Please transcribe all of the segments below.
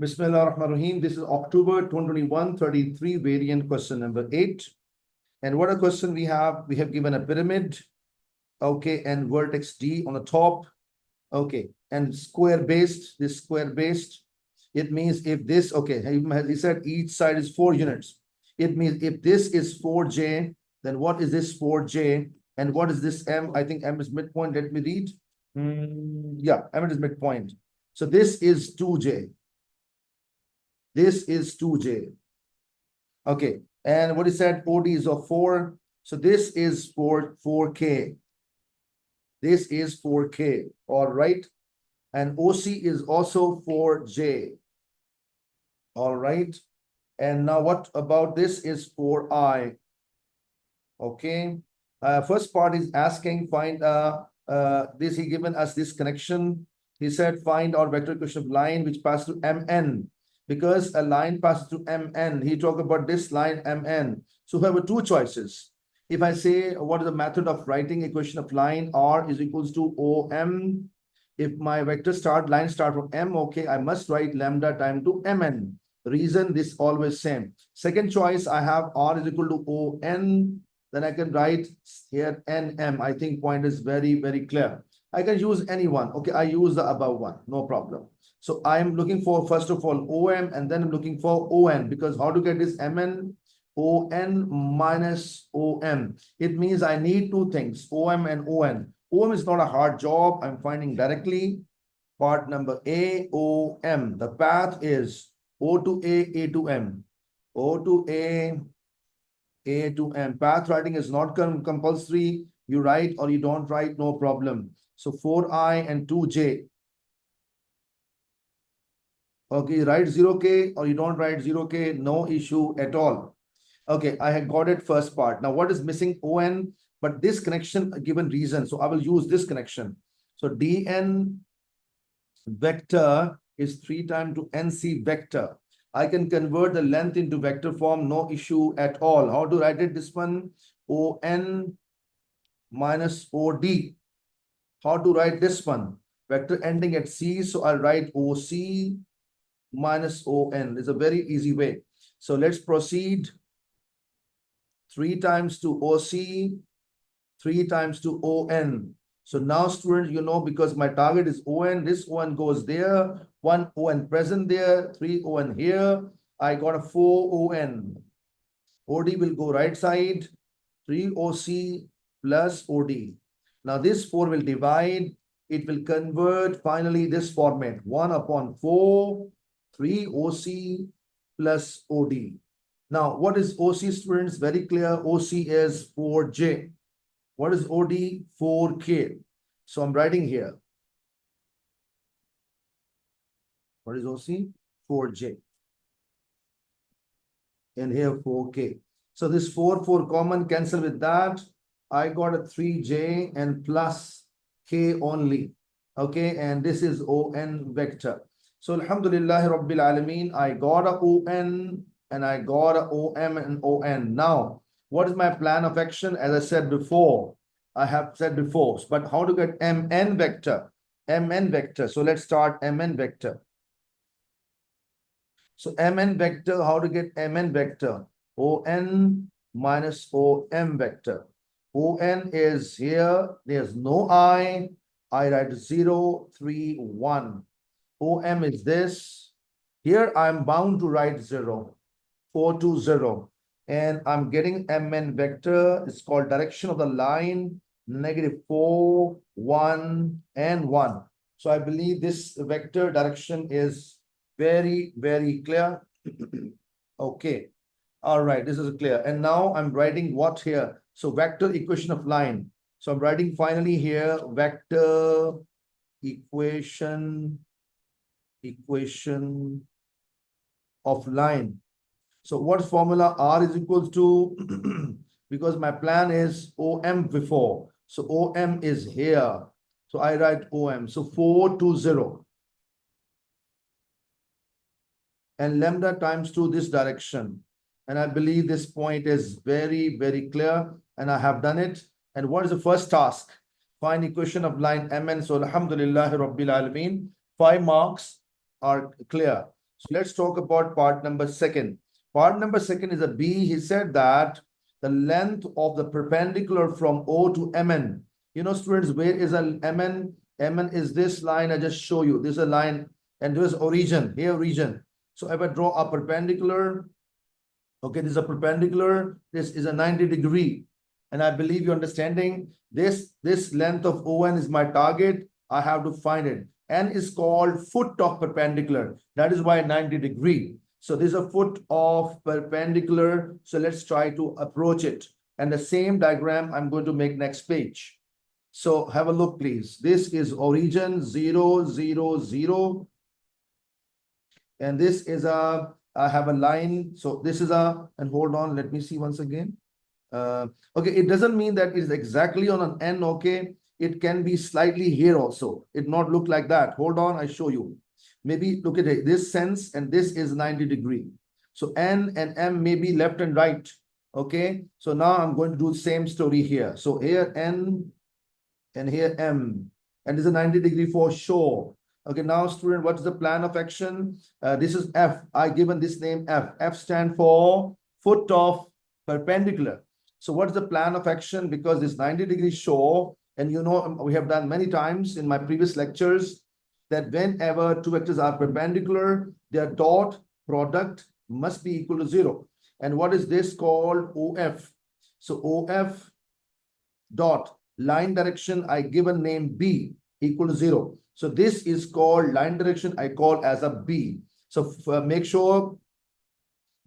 Bismillah ar-Rahman ar-Rahim. This is October 2021, 33 variant question number 8. And what a question we have? We have given a pyramid, okay, and vertex D on the top, okay, and square based, this square based. It means if this, okay, he said each side is 4 units. It means if this is 4J, then what is this 4J? And what is this M? I think M is midpoint. Let me read. Yeah, M is midpoint. So this is 2J. This is 2J. Okay. And what he said, OD is of 4. So this is 4K. This is 4K. All right. And OC is also 4J. All right. And now what about this is 4I. Okay. First part is asking, find this, he given us this connection. He said, find our vector equation of line which passes through MN. Because a line passes through MN, he talked about this line MN. So we have 2 choices. If I say, what is the method of writing equation of line? R is equals to OM. If my vector line start from M, okay, I must write lambda time to MN. Reason this always same. Second choice, I have R is equal to ON. Then I can write here NM. I think point is very, very clear. I can use any one. Okay, I use the above one, no problem. So I'm looking for, first of all, OM, and then I'm looking for ON, because how to get this MN? ON minus OM. It means I need 2 things, OM and ON. OM is not a hard job. I'm finding directly. Part number A, OM. The path is O to A to M. O to A to M. Path writing is not compulsory. You write or you don't write, no problem. So 4I and 2J. Okay, you write 0K or you don't write 0K, no issue at all. Okay, I had got it first part. Now what is missing? ON, but this connection given reason. So I will use this connection. So DN vector is 3 times to NC vector. I can convert the length into vector form, no issue at all. How to write it? This one, ON minus OD. How to write this one? Vector ending at C, so I'll write OC minus ON. It's a very easy way. So let's proceed. 3 times to OC, 3 times to ON. So now, students, you know, because my target is ON, this ON goes there, 1 ON present there, 3 ON here. I got a 4 ON. OD will go right side, 3 OC plus OD. Now this 4 will divide. It will convert finally this format, 1 upon 4, 3 OC plus OD. Now, what is OC, students? Very clear. OC is 4J. What is OD? 4K. So I'm writing here. What is OC? 4J. And here 4K. So this 4 common, cancel with that. I got a 3J and plus K only. Okay, and this is ON vector. So Alhamdulillah Rabbil Alameen, I got a ON and I got a OM and ON. Now, what is my plan of action? As I said before, I have said before, but how to get MN vector? MN vector. So let's start MN vector. So MN vector, how to get MN vector? ON minus OM vector. ON is here. There's no I. I write 0, 3, 1. OM is this. Here I'm bound to write 0. 4 to 0. And I'm getting MN vector. It's called direction of the line, -4, 1, and 1. So I believe this vector direction is very, very clear. Okay. All right. This is clear. And now I'm writing what here? So vector equation of line. So I'm writing finally here vector equation of line. So what formula? R is equals to, because my plan is OM before. So OM is here. So I write OM. So 4 to 0. And lambda times 2 this direction. And I believe this point is very, very clear. And I have done it. And what is the first task? Find equation of line MN. So Alhamdulillah Rabbil Alameen. 5 marks are clear. So let's talk about part number second. Part number second is a B. He said that the length of the perpendicular from O to MN. You know, students, where is a MN? MN is this line I just show you. This is a line, and this is origin, here origin. So if I draw a perpendicular, okay, this is a perpendicular, this is a 90 degree. And I believe you're understanding this length of ON is my target. I have to find it. N is called foot of perpendicular. That is why 90 degree. So this is a foot of perpendicular. So let's try to approach it. And the same diagram I'm going to make next page. So have a look, please. This is origin 0, 0, 0. And this is I have a line. So this is and hold on, let me see once again. Okay, it doesn't mean that it's exactly on an N, okay? It can be slightly here also. It not look like that. Hold on, I show you. Maybe look at it, this sense, and this is 90 degree. So N and M may be left and right, okay? So now I'm going to do the same story here. So here N and here M, and this is a 90 degree for sure. Okay, now student, what is the plan of action? This is F. I given this name F. F stand for foot of perpendicular. So what's the plan of action? Because this 90 degree shore, and you know, we have done many times in my previous lectures that whenever two vectors are perpendicular, their dot product must be equal to 0. And what is this called? OF. So OF dot line direction, I give a name B equal to 0. So this is called line direction, I call as a B. So make sure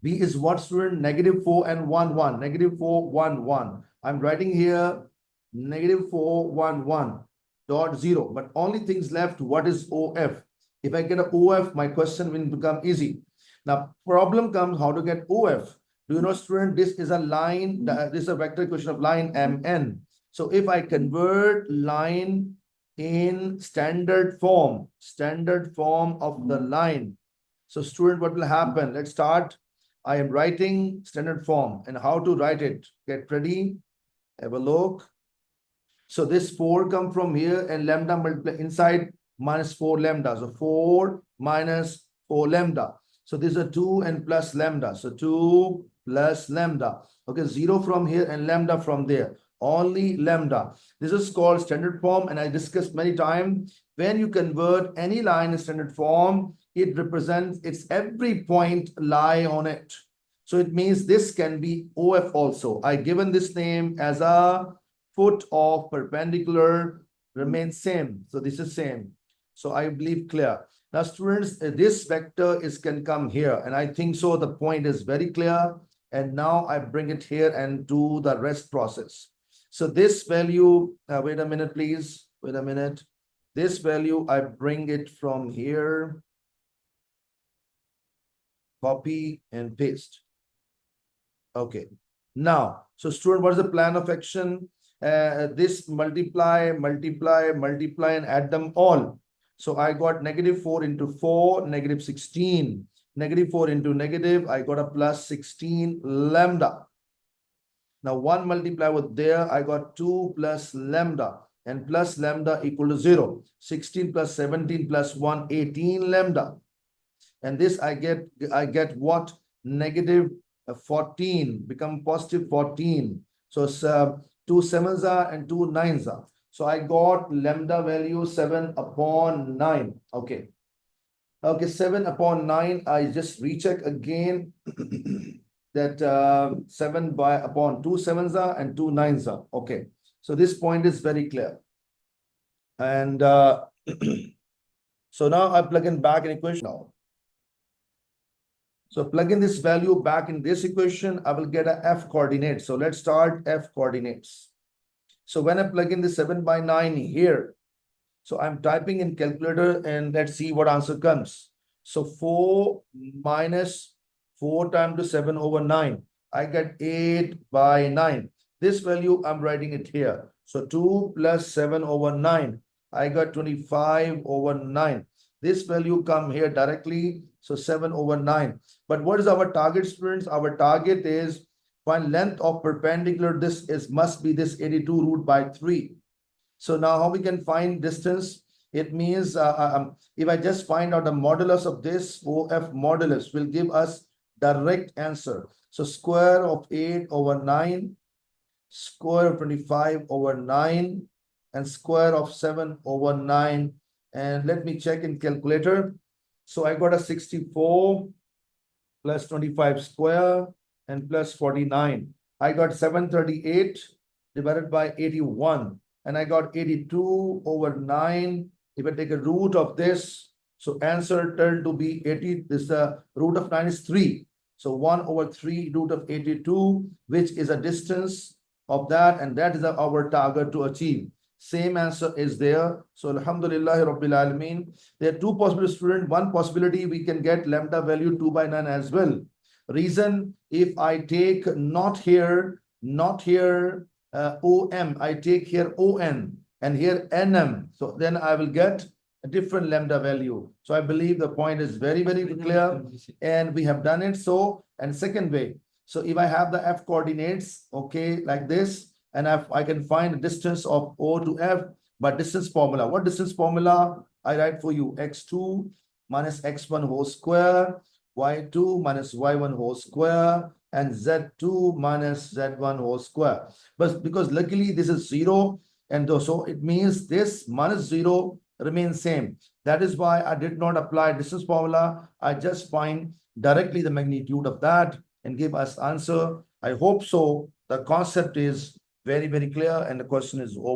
B is what, student? -4 and 1, 1. -4, 1, 1. I'm writing here -4, 1, 1 dot 0. But only things left, what is OF? If I get an OF, my question will become easy. Now, problem comes how to get OF. Do you know, student, this is a line, this is a vector equation of line MN. So if I convert line in standard form of the line. So student, what will happen? Let's start. I am writing standard form, and how to write it. Get ready, have a look. So this 4 come from here, and lambda multiply inside -4 lambda. So 4 minus 4 lambda. So this is a 2 and plus lambda. So 2 plus lambda. Okay, 0 from here and lambda from there. Only lambda. This is called standard form, and I discussed many times. When you convert any line in standard form, it represents its every point lie on it. So it means this can be OF also. I given this name as a foot of perpendicular, remains same. So this is same. So I believe clear. Now students, this vector can come here, and I think so the point is very clear. And now I bring it here and do the rest process. So this value, wait a minute, please. Wait a minute. This value, I bring it from here. Copy and paste. Okay. Now, so student, what is the plan of action? This multiply, and add them all. So I got -4 into 4, -16. -4 into negative, I got a +16 lambda. Now 1 multiply with there, I got 2 plus lambda, and plus lambda equal to 0. 16 plus 17 plus 1, 18 lambda. And this I get what? -14 become +14. So it's 2 sevens are and 2 nines are. So I got lambda value 7/9. Okay. Okay, 7/9. I just recheck again that 7/2 sevens are and 2 nines are. Okay. So this point is very clear. And so now I plug in back in equation now. So plug in this value back in this equation, I will get a F coordinate. So let's start F coordinates. So when I plug in the 7/9 here, so I'm typing in calculator and let's see what answer comes. So 4 minus 4 times to 7/9. I get 8/9. This value, I'm writing it here. So 2 plus 7/9. I got 25/9. This value come here directly. So 7/9. But what is our target, students? Our target is find length of perpendicular. This must be this 82 root by 3. So now how we can find distance? It means if I just find out the modulus of this, OF modulus will give us direct answer. So square of 8 over 9, square of 25 over 9, and square of 7 over 9. And let me check in calculator. So I got a 64 plus 25 square and plus 49. I got 738 divided by 81. And I got 82 over 9. If I take a root of this, so answer turned to be 80. This root of 9 is 3. So 1 over 3 root of 82, which is a distance of that, and that is our target to achieve. Same answer is there. So Alhamdulillah Rabbil Alameen. There are two possibilities, student. One possibility, we can get lambda value 2 by 9 as well. Reason, if I take not here OM, I take here ON and here NM. So then I will get a different lambda value. So I believe the point is very, very clear, and we have done it. So, and second way, so if I have the F coordinates, okay, like this, and I can find the distance of O to F by distance formula. What distance formula? I write for you: x2 minus x1 whole square, y2 minus y1 whole square, and z2 minus z1 whole square. But because luckily this is 0, and so it means this minus 0 remains same. That is why I did not apply distance formula. I just find directly the magnitude of that and give us answer. I hope so. The concept is very, very clear, and the question is over.